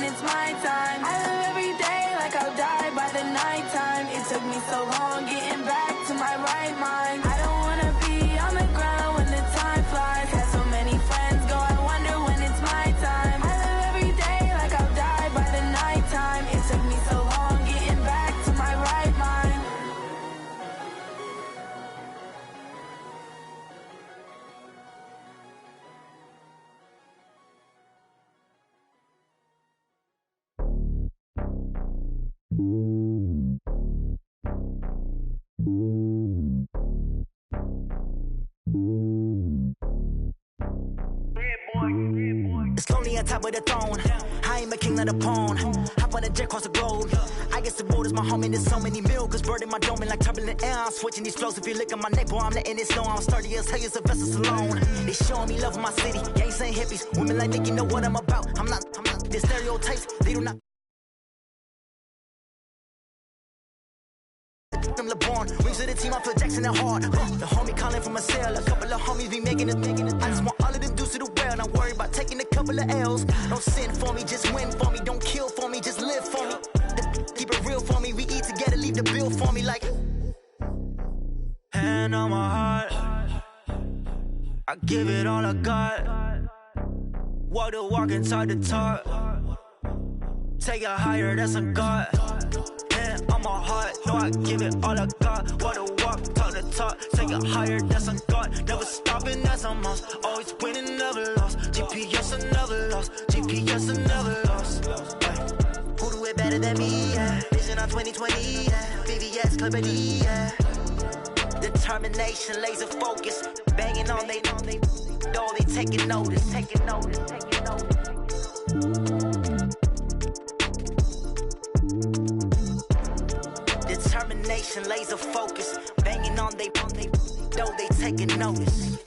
it's my time. I live every day like I'll die by the nighttime. It took me so long getting back to my right mind. I don't wanna be on the ground when the time flies. Had so many friends go, I wonder when it's my time. I live every day like I'll die by the nighttime. It took me so long getting back to my right mind. It's lonely on top of the throne. I ain't a king of the pawn. Hop on a jet across the globe. I guess the road is my home and there's so many miracles burning my dome like turbulent air. I'm switching these flows. If you look at my neck, boy, I'm letting it snow. I'm sturdy as hell as a vessel alone. They showing me love in my city. Gangs ain't hippies. Women like Nicky know what I'm about. I'm not the stereotypes. They do not. I'm LeBron, wings of the team, I feel Jackson and hard. The homie calling from a cell, a couple of homies be making it. I just want all of them dudes to the well, not worry about taking a couple of L's. Don't sin for me, just win for me. Don't kill for me, just live for me. Keep it real for me, we eat together, leave the bill for me like. Hand on my heart, I give it all I got. Walk the walk and talk the talk. Take it higher, that's a God. On my heart, no, I give it all I got. Walk the walk, talk the talk, take it higher, that's a God. Never stopping, that's a must. Always winning, never lost. GPS, I never lost. GPS, I never lost. Who do it better than me? Yeah. Vision on 2020, yeah. VVS, company, yeah. Determination, laser focus. Banging on they, door, they taking notice, taking notice, taking notice. Determination, laser focus, banging on they, though they taking notice.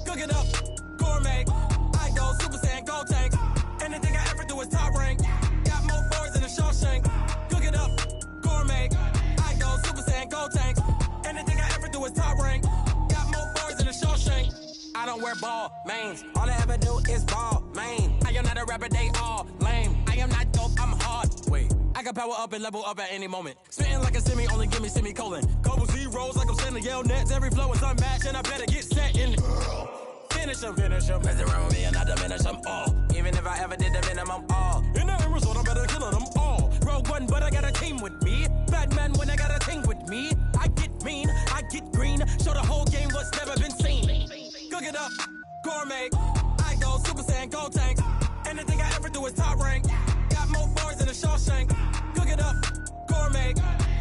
Cook it up, gourmet. I go Super Saiyan, gold tank. Anything I ever do is top rank. Got more boards than a Shawshank. Cook it up, gourmet. I go Super Saiyan, gold tank. Anything I ever do is top rank. Got more boards than a Shawshank. I don't wear ball mains. All I ever do is ball main. I am not a rapper, they all lame. I am not dope, I'm hard. Wait, I can power up and level up at any moment. Spitting like a semi, only give me semicolon. Couple zeros like I'm sending yell nets. Every flow is unmatched and I better get set in. Finish them. Mess around with me and I diminish them all. Even if I ever did the minimum, all. In the end result, I'm better killing them all. Rogue One, but I got a team with me. Batman when I got a team with me. I get mean, I get green. Show the whole game what's never been seen. Cook it up, gourmet. I go Super Saiyan, gold tank. Anything I ever do is top rank. Got more bars than a Shawshank. Cook it up, gourmet.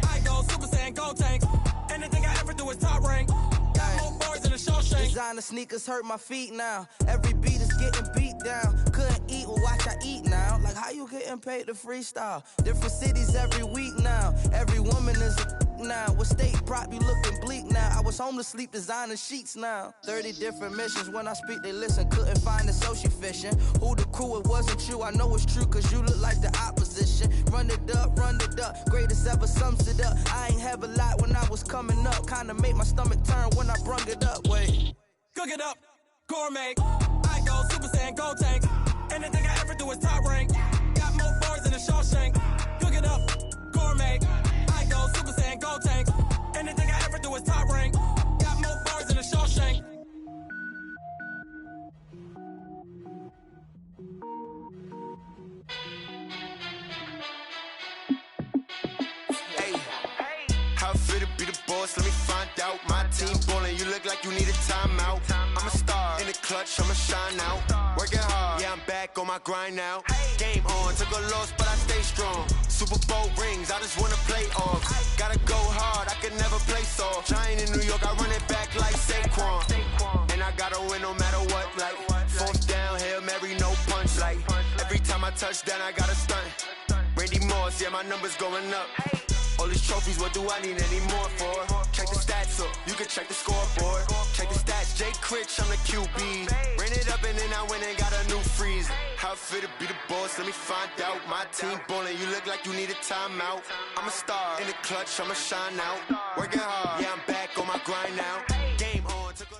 I go Super Saiyan, gold tank. Anything I ever do is top rank. Got more bars than a Shawshank. Designer sneakers hurt my feet now. Every beat is getting beat down. Couldn't eat, well watch I eat now. Like how you getting paid to freestyle? Different cities every week now. Every woman is a now. With state prop, you looking bleak now. I was home to sleep designing sheets now. 30 different missions. When I speak, they listen. Couldn't find it, so she fishing. Who the crew? It wasn't you. I know it's true, cause you look like the opposition. Run it up. Greatest ever sums it up. I ain't have a lot when I was coming up. Kinda made my stomach turn when I brung it up. Wait. Cook it up, gourmet. I go Super Saiyan, gold tank. Anything I ever do is top rank. Got more bars than a Shawshank. Cook it up, gourmet. I go Super Saiyan, gold tank. Anything I ever do is top rank. Got more bars than a Shawshank. Hey, how fit to be the boss? Let me find out. My team ballin', you look like you need a timeout. I'm a star in the clutch, I'ma shine out. Working hard, yeah, I'm back on my grind now. Game on, took a loss, but I stay strong. Super Bowl rings, I just wanna play off. Gotta go hard, I can never play soft. Giant in New York, I run it back like Saquon. And I gotta win no matter what, like fourth down, Hail Mary, no punch. Like every time I touch down, I gotta stunt. Randy Moss, yeah, my numbers going up. All these trophies, what do I need any more for? Check the stats up, you can check the scoreboard. Check the stats, Jay Critch, I'm the QB. Ran it up and then I went and got a new freeze. How it feel to be the boss, let me find out. My team ballin', you look like you need a timeout. I'm a star, in the clutch, I'ma shine out. Working hard, yeah, I'm back on my grind now. Game on, took a...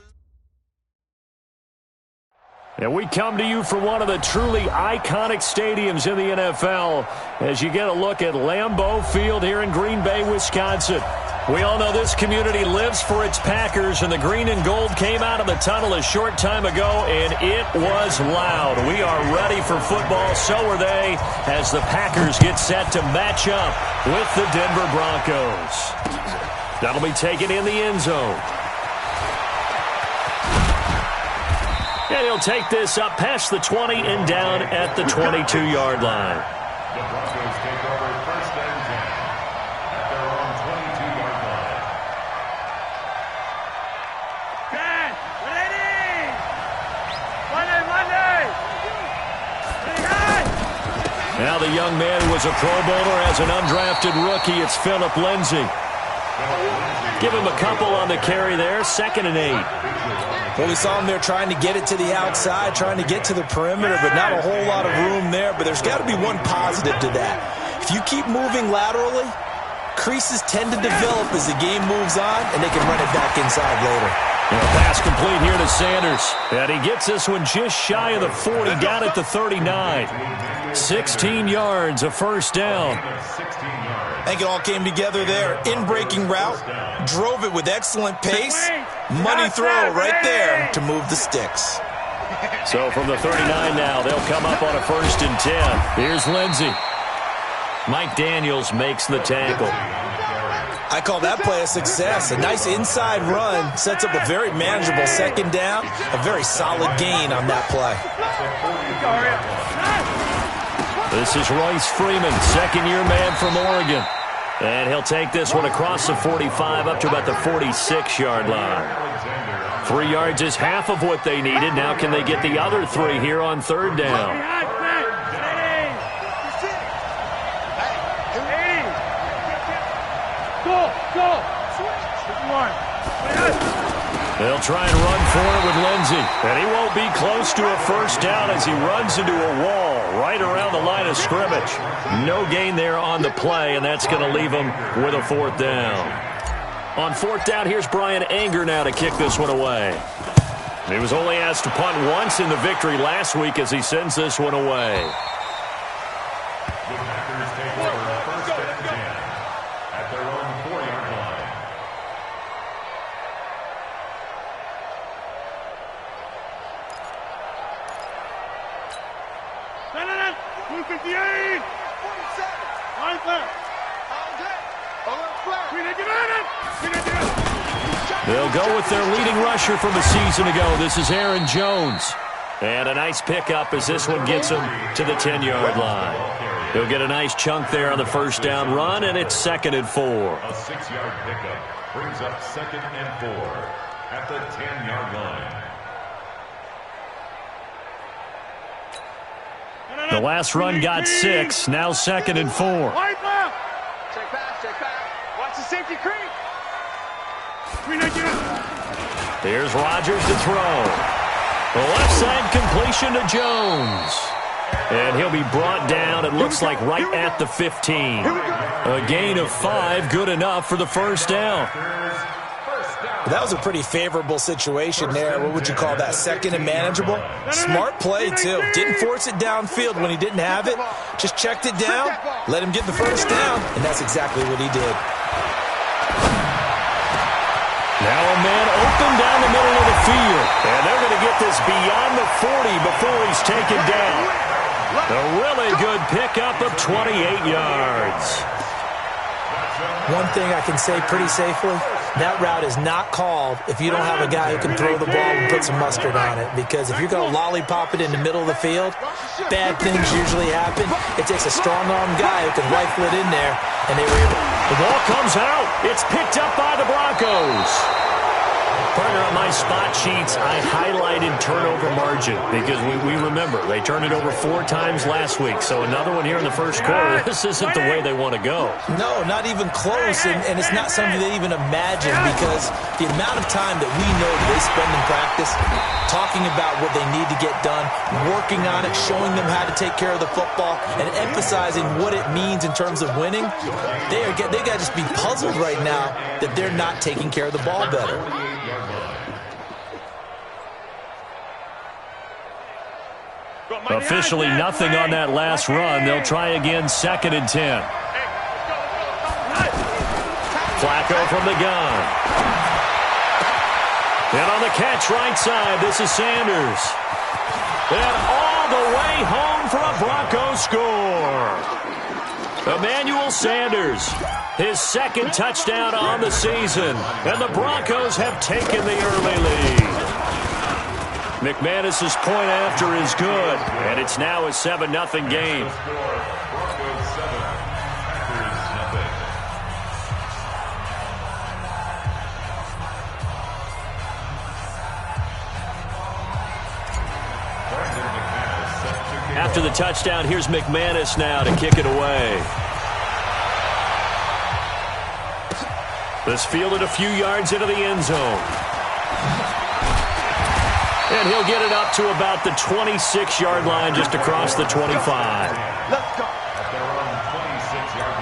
And we come to you from one of the truly iconic stadiums in the NFL as you get a look at Lambeau Field here in Green Bay, Wisconsin. We all know this community lives for its Packers, and the green and gold came out of the tunnel a short time ago, and it was loud. We are ready for football, so are they, as the Packers get set to match up with the Denver Broncos. That'll be taken in the end zone. And he'll take this up past the 20 and down at the 22-yard line. The Broncos take over first and 10 at their own 22-yard line. Set, ready! Monday! Now the young man who was a Pro Bowler as an undrafted rookie, it's Phillip Lindsay. Give him a couple on the carry there, 2nd and 8. Well, we saw him there trying to get it to the outside, trying to get to the perimeter, but not a whole lot of room there. But there's got to be one positive to that. If you keep moving laterally, creases tend to develop as the game moves on, and they can run it back inside later. Pass complete here to Sanders. And he gets this one just shy of the 40, down at the 39. 16 yards, a first down. I think it all came together there. In-breaking route, drove it with excellent pace. Money throw right there to move the sticks. So from the 39 now, they'll come up on a 1st and 10. Here's Lindsey. Mike Daniels makes the tackle. I call that play a success. A nice inside run sets up a very manageable 2nd down. A very solid gain on that play. This is Royce Freeman, 2nd-year man from Oregon. And he'll take this one across the 45 up to about the 46-yard line. 3 yards is half of what they needed. Now can they get the other 3 here on 3rd down? They'll try and run for it with Lindsey. And he won't be close to a first down as he runs into a wall right around the line of scrimmage. No gain there on the play, and that's going to leave him with a 4th down. On 4th down, here's Brian Anger now to kick this one away. He was only asked to punt once in the victory last week as he sends this one away. The Packers take over first and 10 at their own 4-yard line. They'll go with their leading rusher from a season ago. This is Aaron Jones. And a nice pickup as this one gets him to the 10-yard line. He'll get a nice chunk there on the first down run, and it's 2nd and 4. A 6-yard pickup brings up 2nd and 4 at the 10-yard line. The last run got 6, now 2nd and 4. Check back. Watch the safety creep. Here's Rodgers to throw. The left side completion to Jones. And he'll be brought down, it looks like, right at the 15. A gain of 5, good enough for the first down. That was a pretty favorable situation there. What would you call that? 2nd and manageable? Smart play, too. Didn't force it downfield when he didn't have it. Just checked it down, let him get the first down, and that's exactly what he did. Now a man open down the middle of the field. And they're going to get this beyond the 40 before he's taken down. A really good pickup of 28 yards. One thing I can say pretty safely, that route is not called if you don't have a guy who can throw the ball and put some mustard on it. Because if you're going to lollipop it in the middle of the field, bad things usually happen. It takes a strong-arm guy who can rifle it in there, and they were able. The ball comes out. It's picked up by the Broncos. Partner, on my spot sheets, I highlighted turnover margin because we remember they turned it over 4 times last week. So another one here in the first quarter. This isn't the way they want to go. No, not even close, and it's not something they even imagine because the amount of time that we know they spend in practice talking about what they need to get done, working on it, showing them how to take care of the football, and emphasizing what it means in terms of winning, they got to just be puzzled right now that they're not taking care of the ball better. Officially nothing on that last run. They'll try again, 2nd and 10. Flacco from the gun. And on the catch right side, this is Sanders. And all the way home for a Broncos score. Emmanuel Sanders, his 2nd touchdown on the season. And the Broncos have taken the early lead. McManus's point after is good, and it's now a 7-0 game. After the touchdown, here's McManus now to kick it away. This fielded a few yards into the end zone. And he'll get it up to about the 26-yard line, just across the 25. Let's go. At their own 26-yard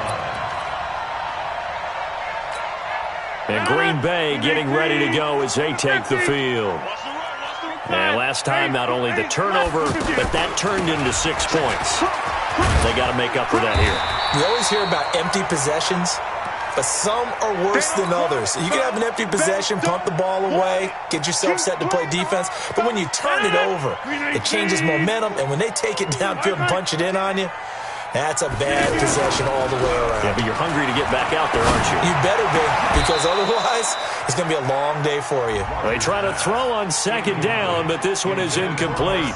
line. And Green Bay getting ready to go as they take the field. And last time, not only the turnover, but that turned into 6 points. They got to make up for that here. You always hear about empty possessions, but some are worse than others. You can have an empty possession, punt the ball away, get yourself set to play defense, but when you turn it over, it changes momentum, and when they take it downfield and punch it in on you, that's a bad possession all the way around. Yeah, but you're hungry to get back out there, aren't you? You better be, because otherwise it's going to be a long day for you. They try to throw on 2nd down, but this one is incomplete.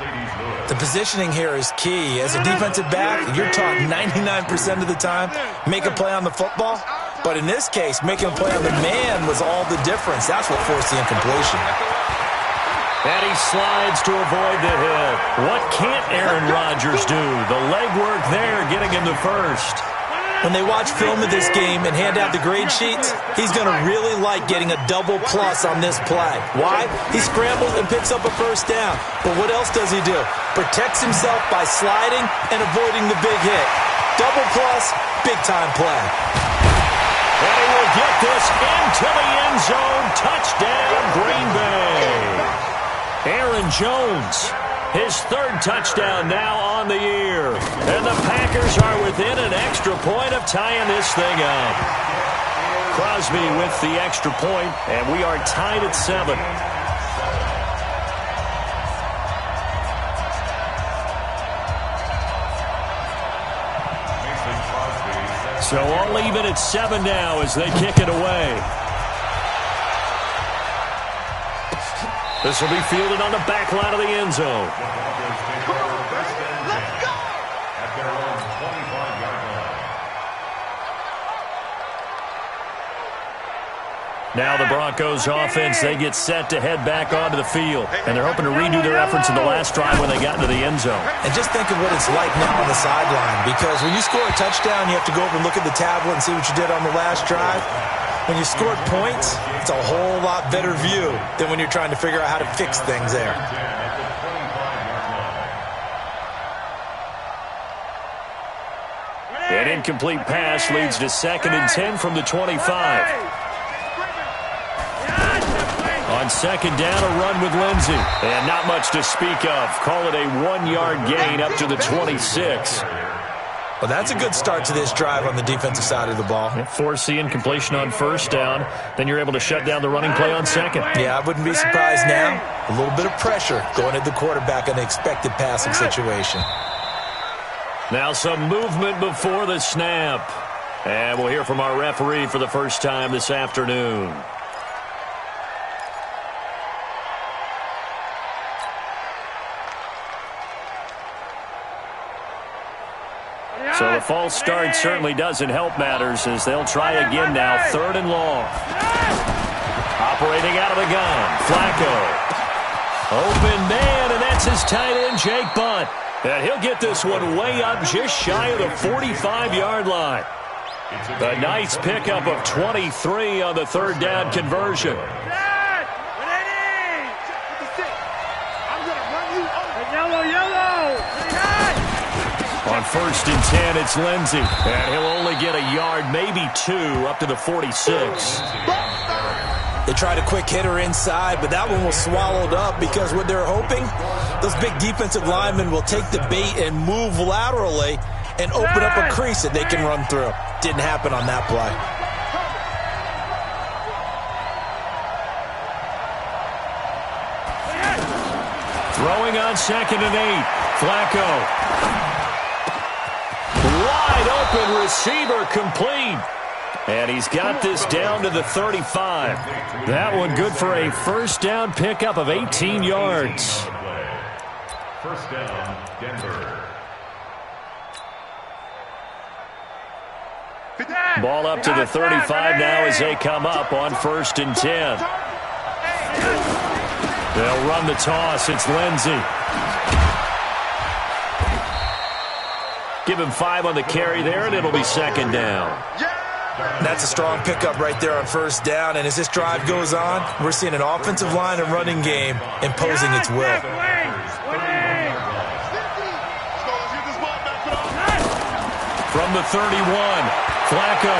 The positioning here is key. As a defensive back, you're taught 99% of the time, make a play on the football. But in this case, making a play on the man was all the difference. That's what forced the incompletion. And he slides to avoid the hit. What can't Aaron Rodgers do? The legwork there getting him the first. When they watch film of this game and hand out the grade sheets, he's going to really like getting a double plus on this play. Why? He scrambles and picks up a first down. But what else does he do? Protects himself by sliding and avoiding the big hit. Double plus, big-time play. And he will get this into the end zone. Touchdown, Green Bay. Aaron Jones, his 3rd touchdown now on the year. And the Packers are within an extra point of tying this thing up. Crosby with the extra point, and we are tied at 7. So all even at 7 now as they kick it away. This will be fielded on the back line of the end zone. Let's go. At their own 25-yard line. Now the Broncos offense, they get set to head back onto the field. And they're hoping to redo their efforts in the last drive when they got into the end zone. And just think of what it's like now on the sideline. Because when you score a touchdown, you have to go over and look at the tablet and see what you did on the last drive. When you scored points, it's a whole lot better view than when you're trying to figure out how to fix things there. An incomplete pass leads to 2nd and 10 from the 25. On 2nd down, a run with Lindsey. And not much to speak of. Call it a 1-yard gain up to the 26. Well, that's a good start to this drive on the defensive side of the ball. Force the incompletion on 1st down. Then you're able to shut down the running play on 2nd. Yeah, I wouldn't be surprised now. A little bit of pressure going at the quarterback in an expected passing situation. Now some movement before the snap. And we'll hear from our referee for the first time this afternoon. So the false start certainly doesn't help matters as they'll try again now. 3rd and long. Operating out of the gun, Flacco. Open man, and that's his tight end, Jake Butt. And he'll get this one way up just shy of the 45-yard line. A nice pickup of 23 on the third down conversion. On 1st and 10, it's Lindsey. And he'll only get a yard, maybe 2, up to the 46. They tried a quick hitter inside, but that one was swallowed up because what they're hoping, those big defensive linemen will take the bait and move laterally and open up a crease that they can run through. Didn't happen on that play. Throwing on 2nd and 8. Flacco. Wide open receiver, complete. And he's got this down to the 35. That one good for a first down pickup of 18 yards. First down, Denver. Ball up to the 35 now as they come up on 1st and 10. They'll run the toss. It's Lindsey. Give him 5 on the carry there, and it'll be 2nd down. That's a strong pickup right there on 1st down, and as this drive goes on, we're seeing an offensive line and running game imposing its will. From the 31, Flacco.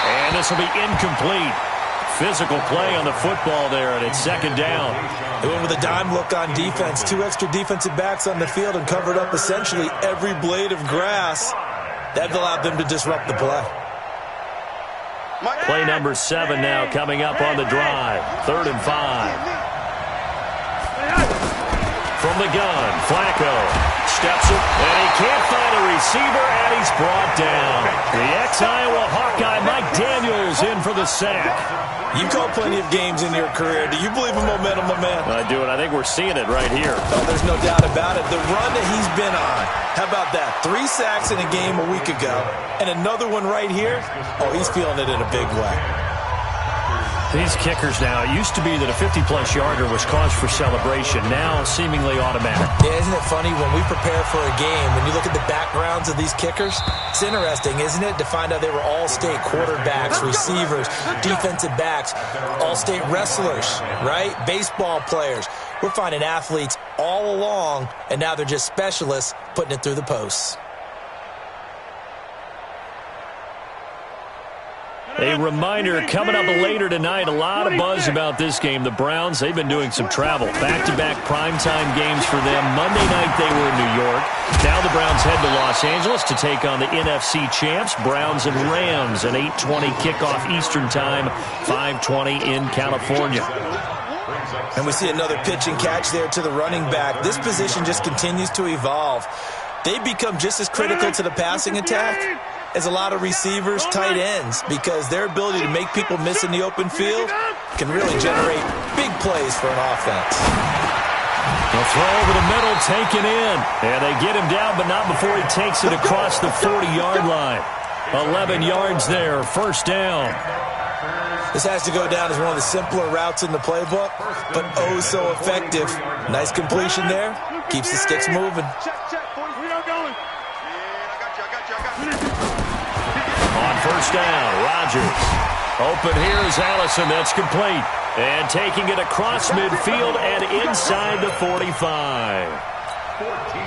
And this will be incomplete. Physical play on the football there, and it's 2nd down. They went with a dime look on defense. 2 extra defensive backs on the field and covered up essentially every blade of grass. That allowed them to disrupt the play. Play number 7 now coming up on the drive. 3rd and 5. From the gun, Flacco steps it, and he can't find a receiver, and he's brought down. The ex-Iowa Hawkeye, Mike Daniels, in for the sack. You've called plenty of games in your career. Do you believe in momentum, my man? I do, and I think we're seeing it right here. Oh, there's no doubt about it. The run that he's been on, how about that? 3 sacks in a game a week ago, and another one right here. Oh, he's feeling it in a big way. These kickers now, it used to be that a 50-plus yarder was cause for celebration. Now, seemingly automatic. Yeah, isn't it funny when we prepare for a game, when you look at the backgrounds of these kickers, it's interesting, isn't it, to find out they were all-state quarterbacks, receivers, defensive backs, all-state wrestlers, right? Baseball players. We're finding athletes all along, and now they're just specialists putting it through the posts. A reminder, coming up later tonight, a lot of buzz about this game. The Browns, they've been doing some travel. Back-to-back primetime games for them. Monday night they were in New York. Now the Browns head to Los Angeles to take on the NFC champs, Browns and Rams. An 8:20 kickoff Eastern time, 5:20 in California. And we see another pitch and catch there to the running back. This position just continues to evolve. They become just as critical to the passing attack as a lot of receivers, tight ends, because their ability to make people miss in the open field can really generate big plays for an offense. The throw over the middle, taken in. And they get him down, but not before he takes it across the 40-yard line. 11 yards there, 1st down. This has to go down as one of the simpler routes in the playbook, but oh so effective. Nice completion there. Keeps the sticks moving. On 1st down, Rodgers. Open here is Allison. That's complete. And taking it across midfield and inside the 45.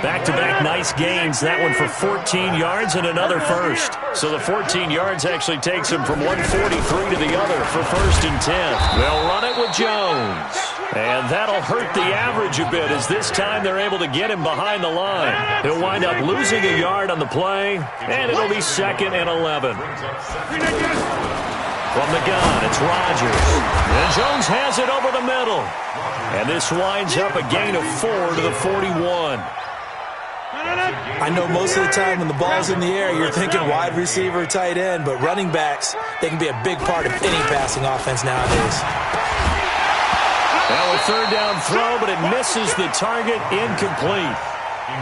Back-to-back nice gains. That one for 14 yards and another first. So the 14 yards actually takes him from 143 to the other for 1st and 10. They'll run it with Jones. And that'll hurt the average a bit as this time they're able to get him behind the line. He'll wind up losing a yard on the play, and it'll be 2nd and 11. From the gun, it's Rodgers. And Jones has it over the middle. And this winds up a gain of 4 to the 41. I know most of the time when the ball's in the air, you're thinking wide receiver, tight end, but running backs, they can be a big part of any passing offense nowadays. Now a 3rd down throw, but it misses the target, incomplete.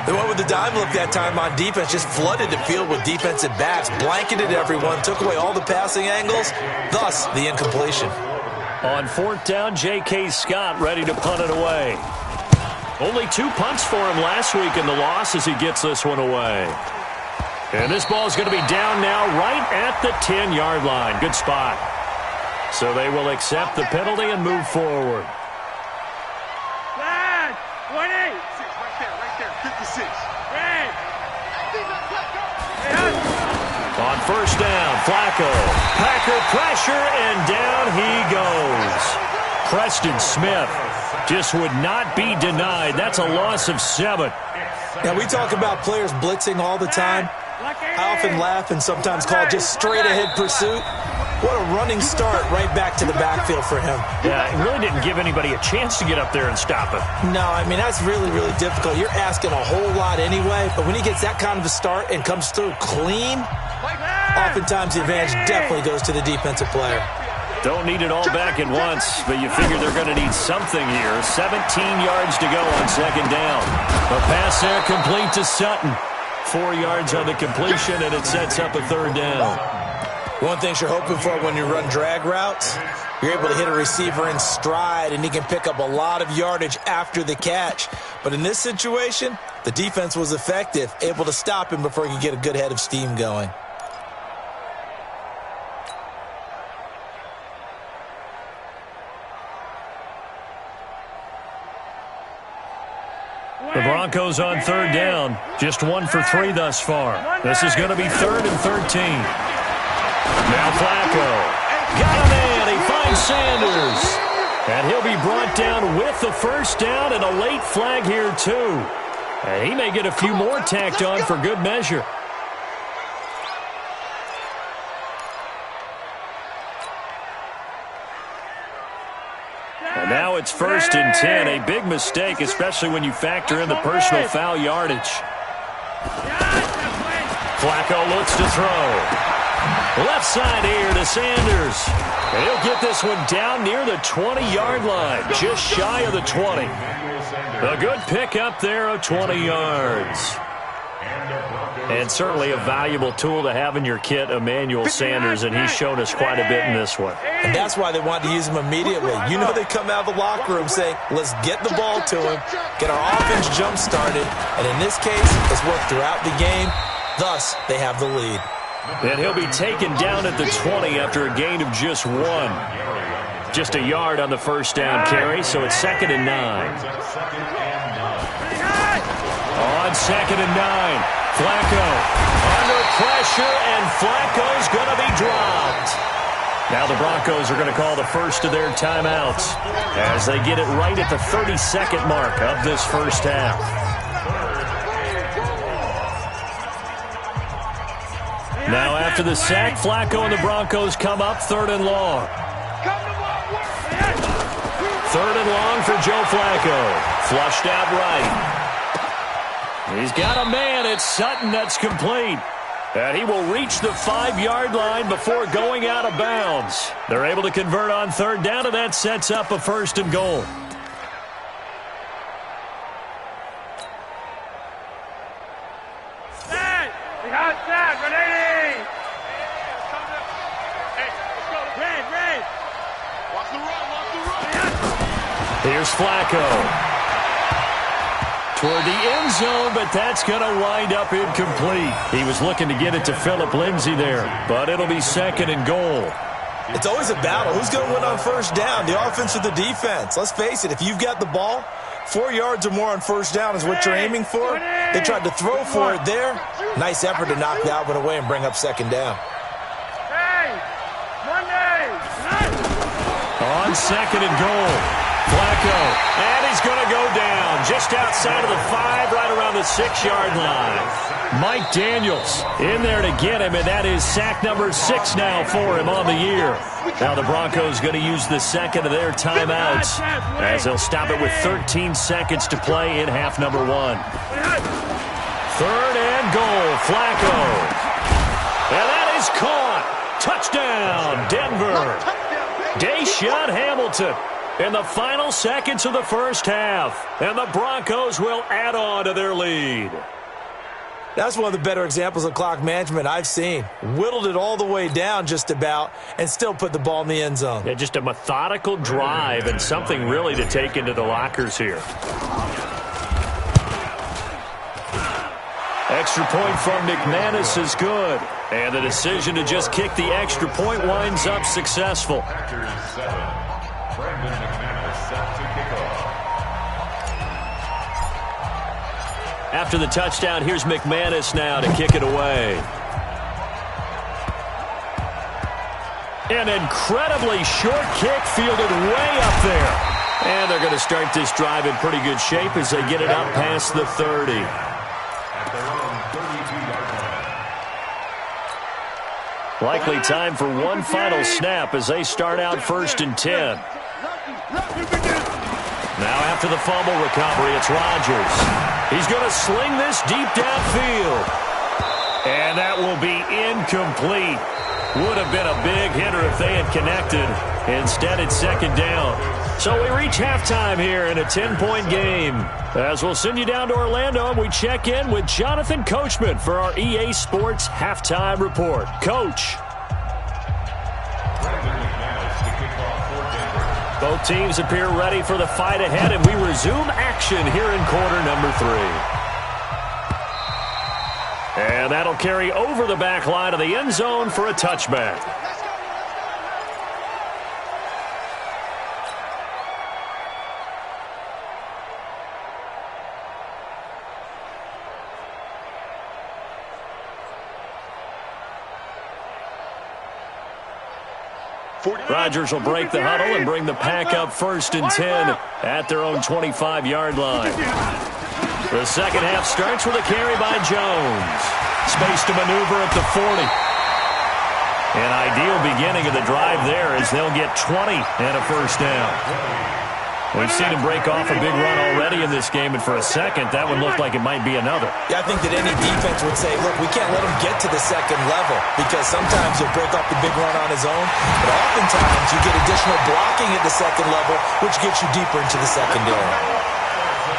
They went with the dime look that time on defense, just flooded the field with defensive backs, blanketed everyone, took away all the passing angles, thus the incompletion. On 4th down, J.K. Scott ready to punt it away. Only 2 punts for him last week in the loss as he gets this one away. And this ball is going to be down now right at the 10-yard line. Good spot. So they will accept the penalty and move forward. Flag! 20! Right there, 56. Red! On 1st down, Flacco. Packer pressure, and down he goes. Preston Smith just would not be denied. That's a loss of 7. Now, we talk about players blitzing all the time. I often laugh and sometimes call it just straight-ahead pursuit. What a running start right back to the backfield for him. Yeah, it really didn't give anybody a chance to get up there and stop him. No, I mean, that's really, really difficult. You're asking a whole lot anyway, but when he gets that kind of a start and comes through clean, oftentimes the advantage definitely goes to the defensive player. Don't need it all back at once, but you figure they're going to need something here. 17 yards to go on 2nd down. The pass there complete to Sutton. 4 yards on the completion, and it sets up a 3rd down. One thing you're hoping for when you run drag routes, you're able to hit a receiver in stride, and he can pick up a lot of yardage after the catch. But in this situation, the defense was effective, able to stop him before he could get a good head of steam going. The Broncos on 3rd down. Just 1 for 3 thus far. This is going to be 3rd and 13. Now Flacco. Got a man. He finds Sanders. And he'll be brought down with the 1st down and a late flag here too. And he may get a few more tacked on for good measure. And now it's 1st and 10. A big mistake, especially when you factor in the personal foul yardage. Flacco looks to throw. Left side here to Sanders. And he'll get this one down near the 20-yard line, just shy of the 20. A good pick up there of 20 yards. And certainly a valuable tool to have in your kit, Emmanuel Sanders, and he's shown us quite a bit in this one. And that's why they wanted to use him immediately. You know they come out of the locker room saying, let's get the ball to him, get our offense jump-started, and in this case, it's worked throughout the game. Thus, they have the lead. And he'll be taken down at the 20 after a gain of just 1. Just a yard on the 1st down carry, so it's 2nd and 9. On 2nd and 9. Flacco under pressure, and Flacco's going to be dropped. Now the Broncos are going to call the first of their timeouts as they get it right at the 30-second mark of this 1st half. Now after the sack, Flacco and the Broncos come up 3rd and long. 3rd and long for Joe Flacco. Flushed out right. He's got a man. It's Sutton that's complete. And he will reach the 5-yard line before going out of bounds. They're able to convert on 3rd down, and that sets up a 1st and goal. Stand! We got stand! Ready! Hey, let's go. Red! Watch the run! Here's Flacco. Toward the end zone, but that's going to wind up incomplete. He was looking to get it to Phillip Lindsay there, but it'll be 2nd and goal. It's always a battle. Who's going to win on 1st down, the offense or the defense? Let's face it, if you've got the ball, 4 yards or more on 1st down is what you're aiming for. They tried to throw for it there. Nice effort to knock that one away and bring up 2nd down. On 2nd and goal. Flacco, and he's going to go down just outside of the 5, right around the 6-yard line. Mike Daniels in there to get him, and that is sack number 6 now for him on the year. Now the Broncos going to use the 2nd of their timeouts as they'll stop it with 13 seconds to play in half number 1. 3rd and goal, Flacco. And that is caught. Touchdown, Denver. Deshaun Hamilton in the final seconds of the first half. And the Broncos will add on to their lead. That's one of the better examples of clock management I've seen. Whittled it all the way down just about and still put the ball in the end zone. Yeah, just a methodical drive and something really to take into the lockers here. Extra point from McManus is good. And the decision to just kick the extra point winds up successful. Brandon McManus set to kick off. After the touchdown, here's McManus now to kick it away. An incredibly short kick fielded way up there. And they're going to start this drive in pretty good shape as they get it up past the 30. At their own 32-yard line. Likely time for one final snap as they start out 1st and 10. Now after the fumble recovery, it's Rodgers. He's going to sling this deep downfield. And that will be incomplete. Would have been a big hitter if they had connected. Instead, it's 2nd down. So we reach halftime here in a 10-point game. As we'll send you down to Orlando, and we check in with Jonathan Coachman for our EA Sports Halftime Report. Coach. Both teams appear ready for the fight ahead, and we resume action here in quarter number 3. And that'll carry over the back line of the end zone for a touchback. Rodgers will break the huddle and bring the pack up 1st and 10 at their own 25-yard line. The second half starts with a carry by Jones. Space to maneuver at the 40. An ideal beginning of the drive there as they'll get 20 and a first down. We've seen him break off a big run already in this game, and for a second, that one looked like it might be another. Yeah, I think that any defense would say, look, we can't let him get to the second level because sometimes he'll break off the big run on his own, but oftentimes you get additional blocking at the second level, which gets you deeper into the secondary.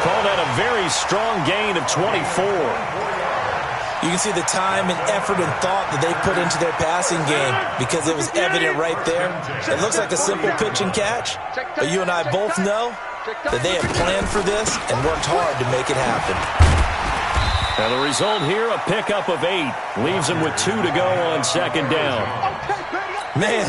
Call that a very strong gain of 24. You can see the time and effort and thought that they put into their passing game because it was evident right there. It looks like a simple pitch and catch, but you and I both know that they have planned for this and worked hard to make it happen. And the result here, a pickup of 8. Leaves them with 2 to go on 2nd down. Man,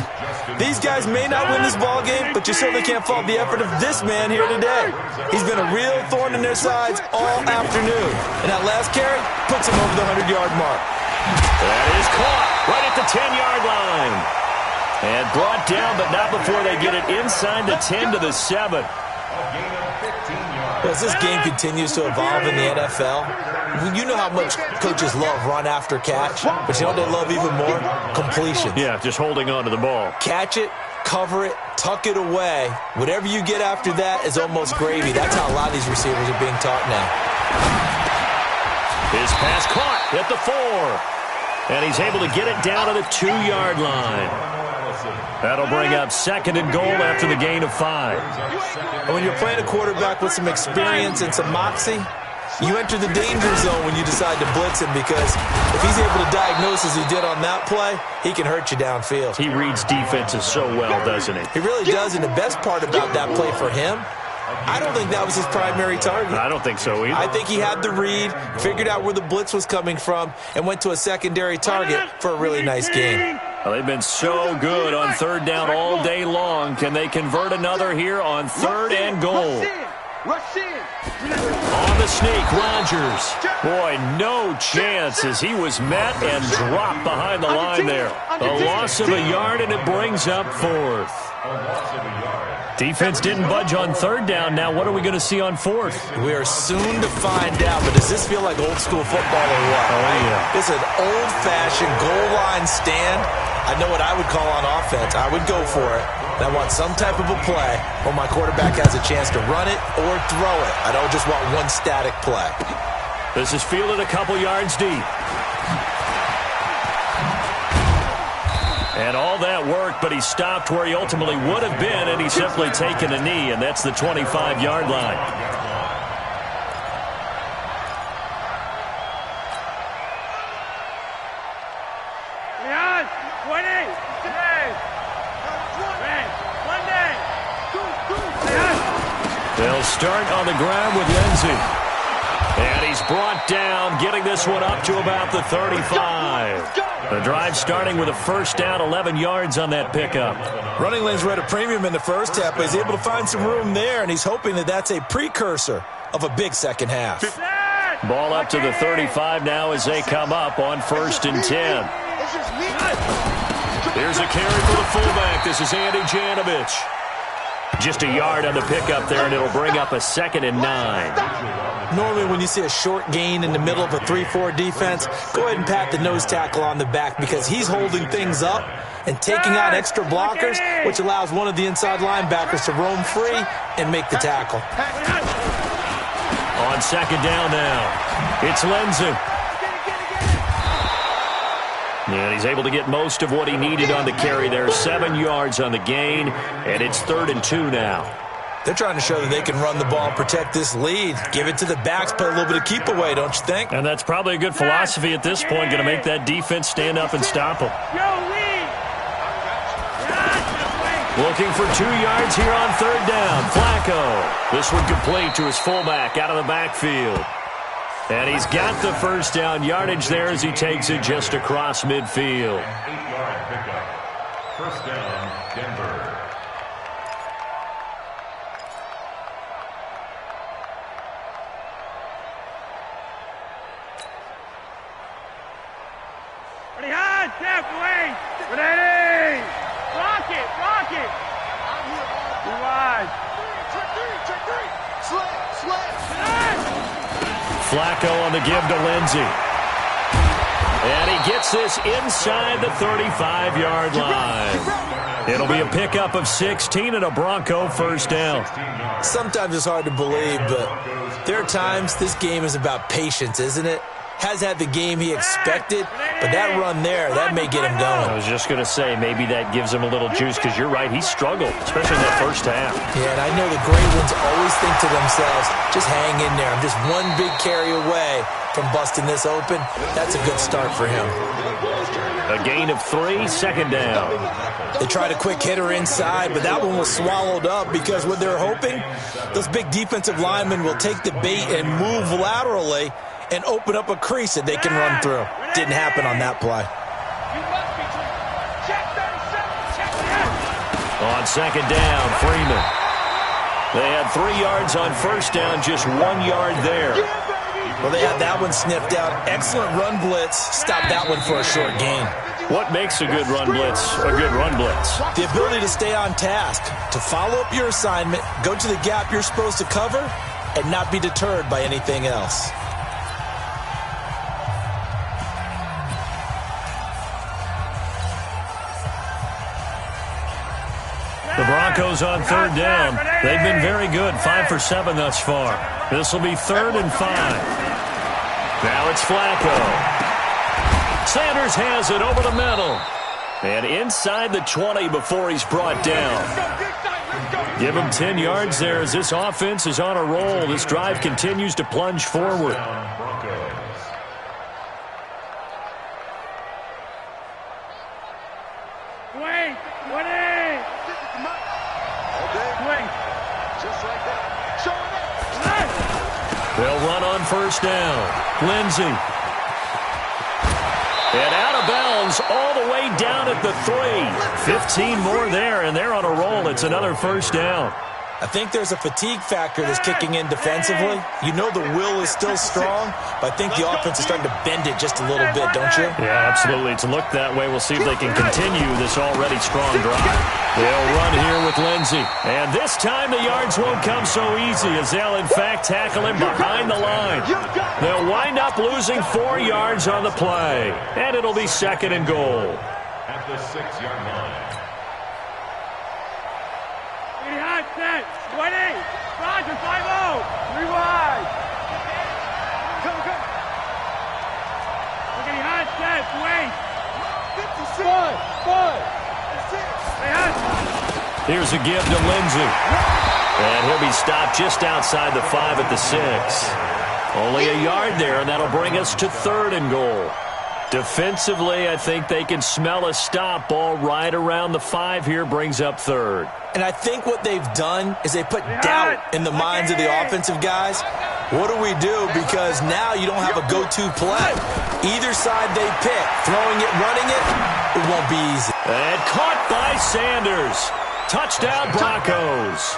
these guys may not win this ball game, but you certainly can't fault the effort of this man here today. He's been a real thorn in their sides all afternoon. And that last carry puts him over the 100-yard mark. That is caught right at the 10-yard line. And brought down, but not before they get it inside the 10 to the 7. Well, as this game continues to evolve in the NFL, you know how much coaches love run after catch, but you know what they love even more? Completion. Yeah, just holding on to the ball. Catch it, cover it, tuck it away. Whatever you get after that is almost gravy. That's how a lot of these receivers are being taught now. His pass caught at the 4. And he's able to get it down to the 2-yard line. That'll bring up 2nd and goal after the gain of 5. And when you're playing a quarterback with some experience and some moxie, you enter the danger zone when you decide to blitz him because if he's able to diagnose as he did on that play, he can hurt you downfield. He reads defenses so well, doesn't he? He really does, and the best part about that play for him, I don't think that was his primary target. I don't think so either. I think he had the read, figured out where the blitz was coming from, and went to a secondary target for a really nice gain. Well, they've been so good on 3rd down all day long. Can they convert another here on 3rd and goal? On the sneak, Rodgers. Boy, no chance as he was met and dropped behind the line there. A loss of a yard, and it brings up 4th. Defense didn't budge on 3rd down. Now what are we going to see on 4th? We are soon to find out, but does this feel like old school football or what? Oh, yeah. It's an old-fashioned goal line stand. I know what I would call on offense. I would go for it. I want some type of a play where my quarterback has a chance to run it or throw it. I don't just want one static play. This is fielded a couple yards deep. And all that work, but he stopped where he ultimately would have been, and he's simply taken a knee, and that's the 25-yard line. They'll start on the ground with Lindsey. And he's brought down, getting this one up to about the 35. The drive starting with a first down, 11 yards on that pickup. Running lanes were at a premium in the first half, but he's able to find some room there, and he's hoping that that's a precursor of a big second half. Ball up to the 35 now as they come up on 1st and 10. Here's a carry for the fullback. This is Andy Janovich. Just a yard on the pickup there, and it'll bring up a 2nd and 9. Normally when you see a short gain in the middle of a 3-4 defense, go ahead and pat the nose tackle on the back because he's holding things up and taking out extra blockers, which allows one of the inside linebackers to roam free and make the tackle. On 2nd down now, it's Lindsey. And he's able to get most of what he needed on the carry there. 7 yards on the gain, and it's 3rd and 2 now. They're trying to show that they can run the ball and protect this lead. Give it to the backs, play a little bit of keep away, don't you think? And that's probably a good philosophy at this point, going to make that defense stand up and stop them. Looking for 2 yards here on 3rd down. Flacco. This one complete to his fullback out of the backfield. And he's got the first down yardage there as he takes it just across midfield. 8-yard pickup. First down, Denver. Ready, hard, step away. Ready. Rock it. Rewind. Check three. Slap. Flacco on the give to Lindsey. And he gets this inside the 35-yard line. It'll be a pickup of 16 and a Bronco first down. Sometimes it's hard to believe, but there are times this game is about patience, isn't it? Has had the game he expected, but that run there, that may get him going. I was just going to say, maybe that gives him a little juice, because you're right, he struggled, especially in that first half. Yeah, and I know the great ones always think to themselves, just hang in there. I'm just one big carry away from busting this open. That's a good start for him. A gain of 3, 2nd down. They tried a quick hitter inside, but that one was swallowed up because what they're hoping, those big defensive linemen will take the bait and move laterally and open up a crease that they can run through. Didn't happen on that play. On 2nd down, Freeman. They had 3 yards on first down, just 1 yard there. Well, they had that one sniffed out. Excellent run blitz. Stop that one for a short gain. What makes a good run blitz a good run blitz? The ability to stay on task, to follow up your assignment, go to the gap you're supposed to cover, and not be deterred by anything else. The Broncos on 3rd down. They've been very good, 5 for 7 thus far. This will be 3rd and 5. Now it's Flacco. Sanders has it over the middle. And inside the 20 before he's brought down. Give him 10 yards there as this offense is on a roll. This drive continues to plunge forward. They'll run on first down. Lindsey. And out of bounds all the way down at the 3. 15 more there, and they're on a roll. It's another first down. I think there's a fatigue factor that's kicking in defensively. You know the will is still strong, but I think the offense is starting to bend it just a little bit, don't you? Yeah, absolutely. It's looked that way. We'll see if they can continue this already strong drive. They'll run here with Lindsey. And this time the yards won't come so easy as they'll, in fact, tackle him behind the line. They'll wind up losing 4 yards on the play. And it'll be 2nd and goal. At the 6-yard line. Set, 20, Roger, 5-0, rewind. Come. Look at the hot set, wait. 56. Here's a give to Lindsey. And he'll be stopped just outside the 5 at the 6. Only a yard there, and that'll bring us to 3rd and goal. Defensively, I think they can smell a stop. Ball right around the 5 here brings up 3rd. And I think what they've done is they put doubt in the minds of the offensive guys. What do we do? Because now you don't have a go-to play. Either side they pick, throwing it, running it, it won't be easy. And caught by Sanders. Touchdown Broncos.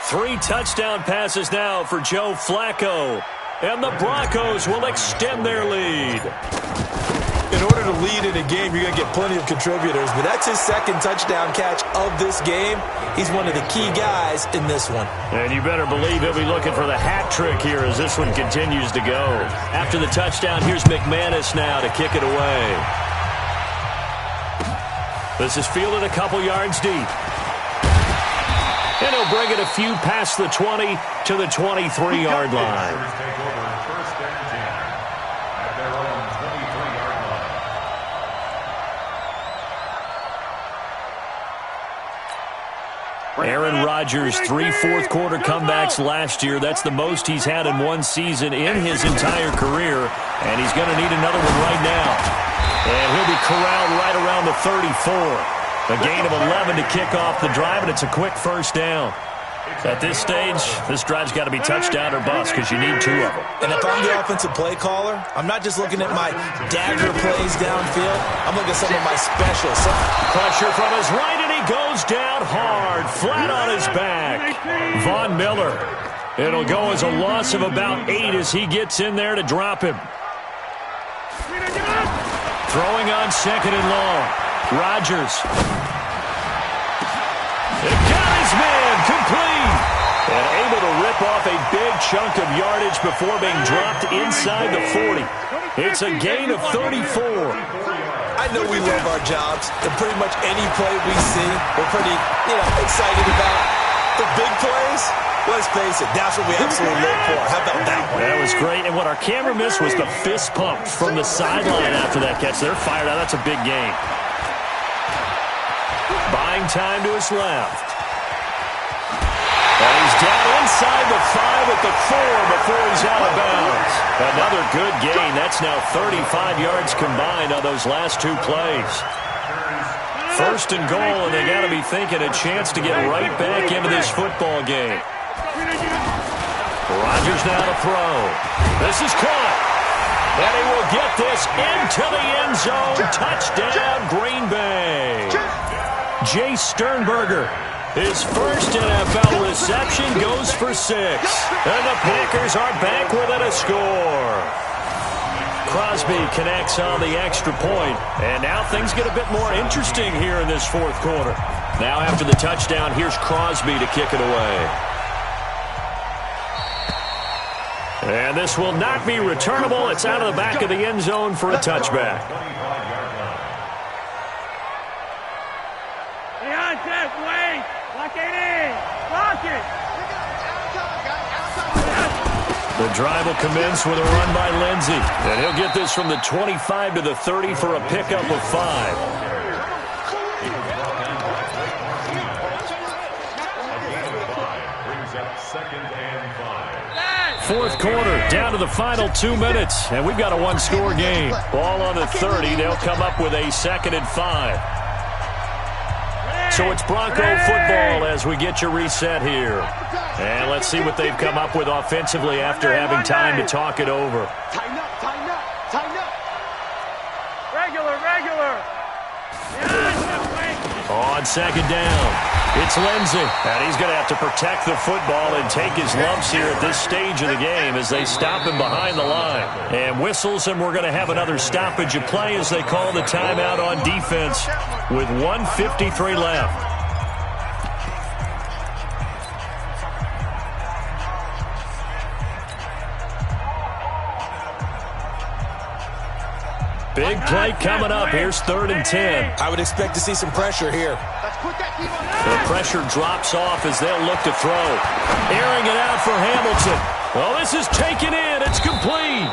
3 touchdown passes now for Joe Flacco. And the Broncos will extend their lead. In order to lead in a game, you're going to get plenty of contributors, but that's his 2nd touchdown catch of this game. He's one of the key guys in this one. And you better believe he'll be looking for the hat trick here as this one continues to go. After the touchdown, here's McManus now to kick it away. This is fielded a couple yards deep. And he'll bring it a few past the 20 to the 23-yard line. Aaron Rodgers, 3 fourth-quarter comebacks last year. That's the most he's had in one season in his entire career. And he's going to need another one right now. And he'll be corralled right around the 34. A gain of 11 to kick off the drive, and it's a quick first down. At this stage, this drive's got to be touchdown or bust because you need 2 of them. And if I'm the offensive play caller, I'm not just looking at my dagger plays downfield. I'm looking at some of my specials. Pressure from his right, and he goes down hard, flat on his back. Von Miller. It'll go as a loss of about 8 as he gets in there to drop him. Throwing on 2nd and long. Rodgers. It got his man complete. And able to rip off a big chunk of yardage before being dropped inside the 40. It's a gain of 34. I know we love our jobs, and pretty much any play we see, we're pretty, excited about. The big plays, let's face it, that's what we absolutely live for. How about that one? That was great, and what our camera missed was the fist pump from the sideline after that catch. They're fired out. That's a big gain. Buying time to his left. And he's down inside the 5 at the 4 before he's out of bounds. Another good gain. That's now 35 yards combined on those last 2 plays. 1st and goal, and they got to be thinking a chance to get right back into this football game. Rodgers now to throw. This is caught. And he will get this into the end zone. Touchdown, Green Bay. Jay Sternberger, his first NFL reception, goes for 6. And the Packers are back within a score. Crosby connects on the extra point. And now things get a bit more interesting here in this 4th quarter. Now after the touchdown, here's Crosby to kick it away. And this will not be returnable. It's out of the back of the end zone for a touchback. The drive will commence with a run by Lindsey. And he'll get this from the 25 to the 30 for a pickup of 5. Fourth quarter, down to the final 2 minutes. And we've got a 1-score game. Ball on the 30. They'll come up with a 2nd and 5. So it's Bronco football as we get you reset here. And let's see what they've come up with offensively after having time to talk it over. Tighten up, tighten up, tighten up. Regular. On 2nd down, it's Lindsey. And he's going to have to protect the football and take his lumps here at this stage of the game as they stop him behind the line. And whistles, and we're going to have another stoppage of play as they call the timeout on defense with 1:53 left. Big play coming up. Here's 3rd and 10. I would expect to see some pressure here. The pressure drops off as they'll look to throw. Airing it out for Hamilton. Well, this is taken in. It's complete.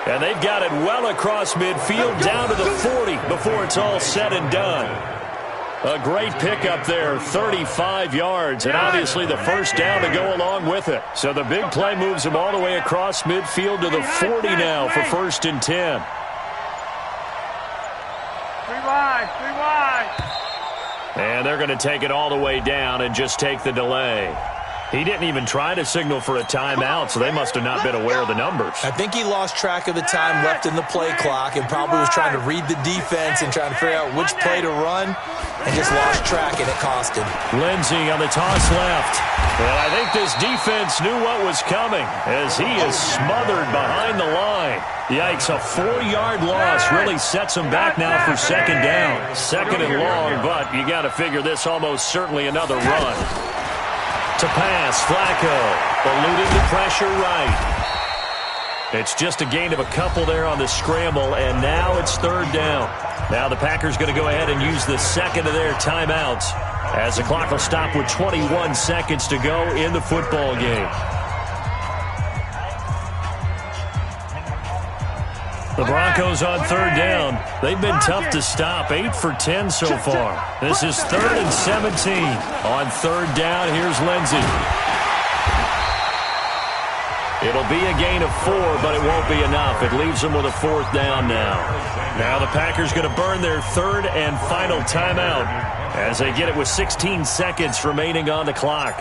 And And they've got it well across midfield, down to the 40 before it's all said and done. A great pickup there, 35 yards, and obviously the first down to go along with it. So the big play moves them all the way across midfield to the 40 now for 1st and 10. 3 wide, 3 wide. And they're going to take it all the way down and just take the delay. He didn't even try to signal for a timeout, so they must have not been aware of the numbers. I think he lost track of the time left in the play clock and probably was trying to read the defense and trying to figure out which play to run and just lost track, and it cost him. Lindsey on the toss left. And I think this defense knew what was coming as he is smothered behind the line. Yikes, a 4-yard loss really sets him back now for 2nd down. 2nd and long, but you got to figure this almost certainly another run. To pass, Flacco, eluding the pressure right. It's just a gain of a couple there on the scramble, and now it's 3rd down. Now the Packers going to go ahead and use the 2nd of their timeouts as the clock will stop with 21 seconds to go in the football game. The Broncos on 3rd down. They've been tough to stop. 8 for 10 so far. This is 3rd and 17. On 3rd down, here's Lindsey. It'll be a gain of 4, but it won't be enough. It leaves them with a 4th down now. Now the Packers going to burn their 3rd and final timeout as they get it with 16 seconds remaining on the clock.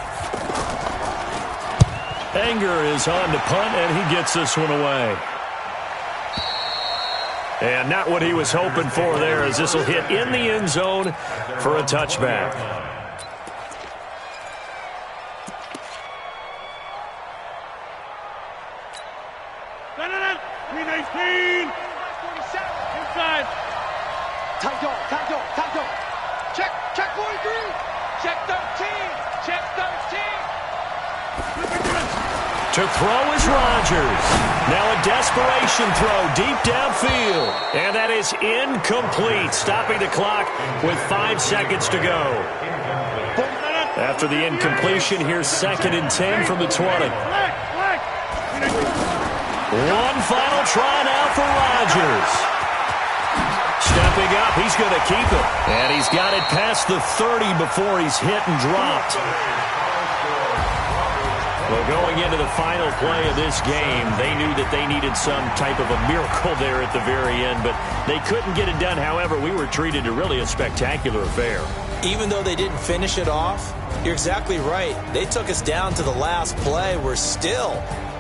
Anger is on to punt, and he gets this one away. And not what he was hoping for there, as this will hit in the end zone for a touchback. Inside. Tight dog. Check 43. Check 13. Check 13. To throw is Rodgers. Now a desperation throw deep downfield. And that is incomplete, stopping the clock with 5 seconds to go. After the incompletion, here's 2nd and 10 from the 20. One final try now for Rodgers. Stepping up, he's going to keep it. And he's got it past the 30 before he's hit and dropped. Well, going into the final play of this game, they knew that they needed some type of a miracle there at the very end, but they couldn't get it done. However, we were treated to really a spectacular affair. Even though they didn't finish it off, you're exactly right. They took us down to the last play.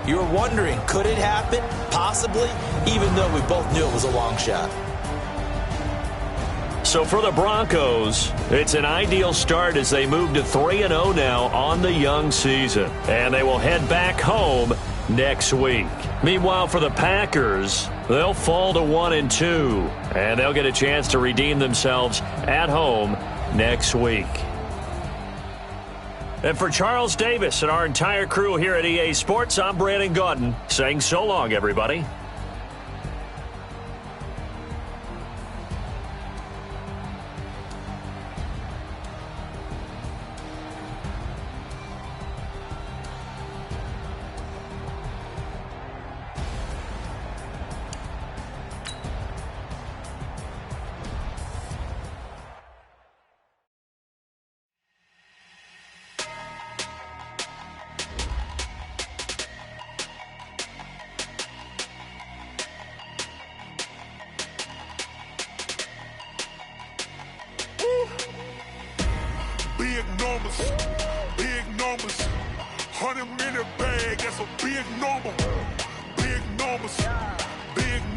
You were wondering, could it happen? Possibly, even though we both knew it was a long shot. So for the Broncos, it's an ideal start as they move to 3-0 now on the young season. And they will head back home next week. Meanwhile, for the Packers, they'll fall to 1-2. And they'll get a chance to redeem themselves at home next week. And for Charles Davis and our entire crew here at EA Sports, I'm Brandon Gaudin saying so long, everybody. Big numbers, 100-minute bag, that's a big number. Big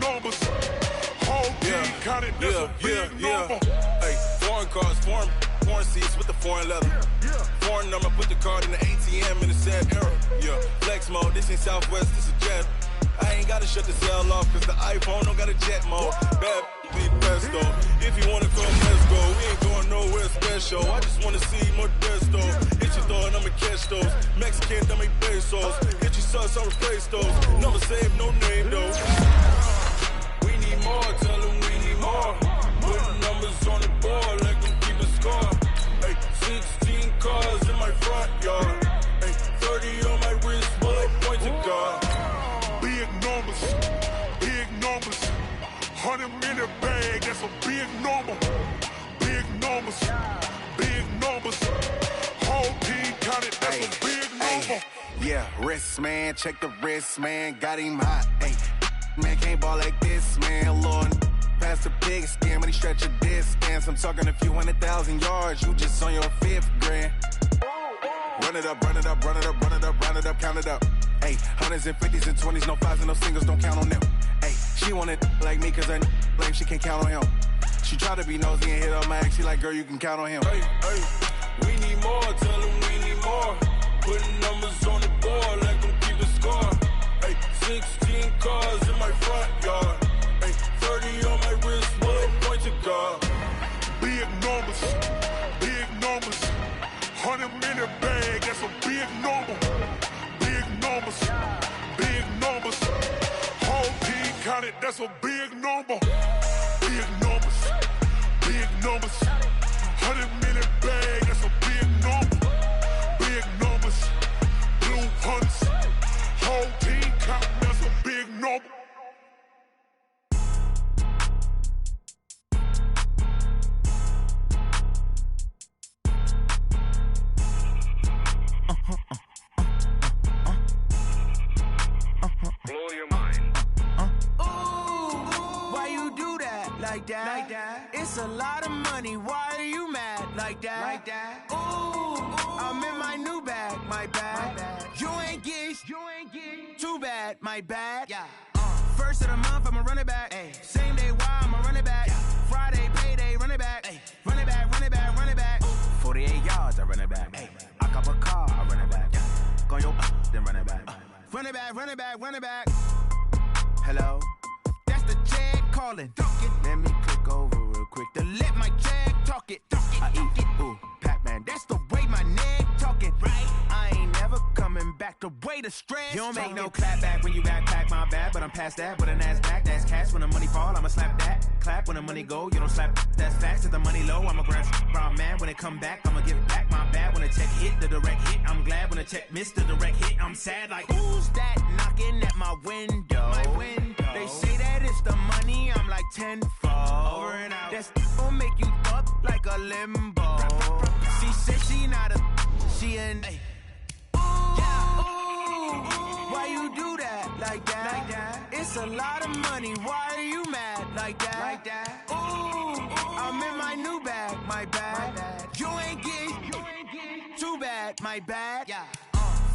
numbers, whole team counted, that's a big number. Hey, foreign cars, foreign seats with the foreign leather. Foreign number, put the card in the ATM in the sad era. Yeah, flex mode, this ain't Southwest, this is jet. I ain't gotta shut the cell off, cause the iPhone don't got a jet mode. Bad be best though. If you wanna come, let's go. We ain't going nowhere special. I just wanna see more desto. Hit your door and I'ma catch those. Mexican, I make pesos. Hit your sauce, I'll replace those. Never save, no name though. We need more, tell them we need more. Put numbers on the board, let them keep a score. Hey, 16 cars in my front yard. Hey, 30 on my wrist, bullet point to God. Big numbers, number. Big numbers. Big numbers. Whole team counted, that's a big number. Yeah, wrist, man. Check the wrist, man. Got him hot. Ay, man, can't ball like this, man. Lord, past the big skin when he stretch a distance. I'm talking a few 100,000 yards. You just on your 5th grand. Run it up, run it up, run it up, run it up, run it up, count it up. Ay, hundreds and 50s and 20s, no 5s and no singles, don't count on them. Ay, she want it like me cause her blame, she can't count on him. She try to be nosy and hit up my ex, she like, girl, you can count on him. Hey, hey, we need more, tell them we need more. Putting numbers on the board, let them keep the score. Hey, 16 cars in my front yard. Hey, 30 on my wrist, bullet point to God. Big numbers, big numbers. 100-minute bag, that's a big number. Big numbers, big numbers. Whole team counted, that's a big number. Big numbers, big numbers. 100-minute bag, that's a big number. Big numbers, blue hunts. Whole team counting, that's a big number. Blow your mind. Why you do that? Like that? Like that? It's a lot of money. Why are you mad? Like that? Like that? I'm in my new bag. My bad. You ain't get. Too bad. My bad. Yeah. First of the month, I'ma run it back. Ay. Same day, why I'ma run it back. Yeah. Friday, payday, run it back. Ay. Run it back, run it back, run it back. 48 yards, I run it back. Ay. I cop a car, I run it back. Yeah. Go your then run it back. Run it back, run it back, run it back. Hello? That's the check calling. Let me click over real quick to let my check talk it. I eat it, ooh, Pac-Man. That's the way my neck talking. Right? I ain't never coming back the way the stress. You don't make no clap back when you backpack my bad, but I'm past that with an ass back. That's cash when the money fall, I'ma slap that. Clap when the money go, you don't slap. That's facts. If the money low, I'ma grab brown man. When it come back, I'ma give it back my bad. When the check hit, the direct hit. I'm glad when the check missed the direct hit. I'm sad like, who's that knocking at my window? My window. They say that it's the money, I'm like tenfold. Over and out. That's gon' make you up like a limbo. She said she not a, she an. Why you do that? Like that? Like that? It's a lot of money. Why are you mad? Like that? Like that? I'm in my new bag. My bad. You ain't get. Too bad. My bad. Yeah.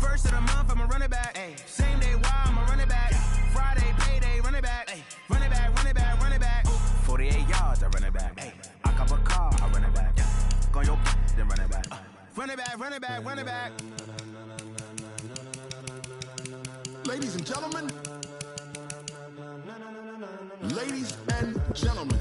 First of the month, I'ma run it back. Ay. Same day, why I'ma run it back. Yeah. Friday, payday, run it back. Ay. Run it back, run it back, run it back. 48 yards, I run it back. Ay. I cop a car, I run it back. Yeah. Go your then run it back. Run it back, run it back, run it back. Ladies and gentlemen. Ladies and gentlemen.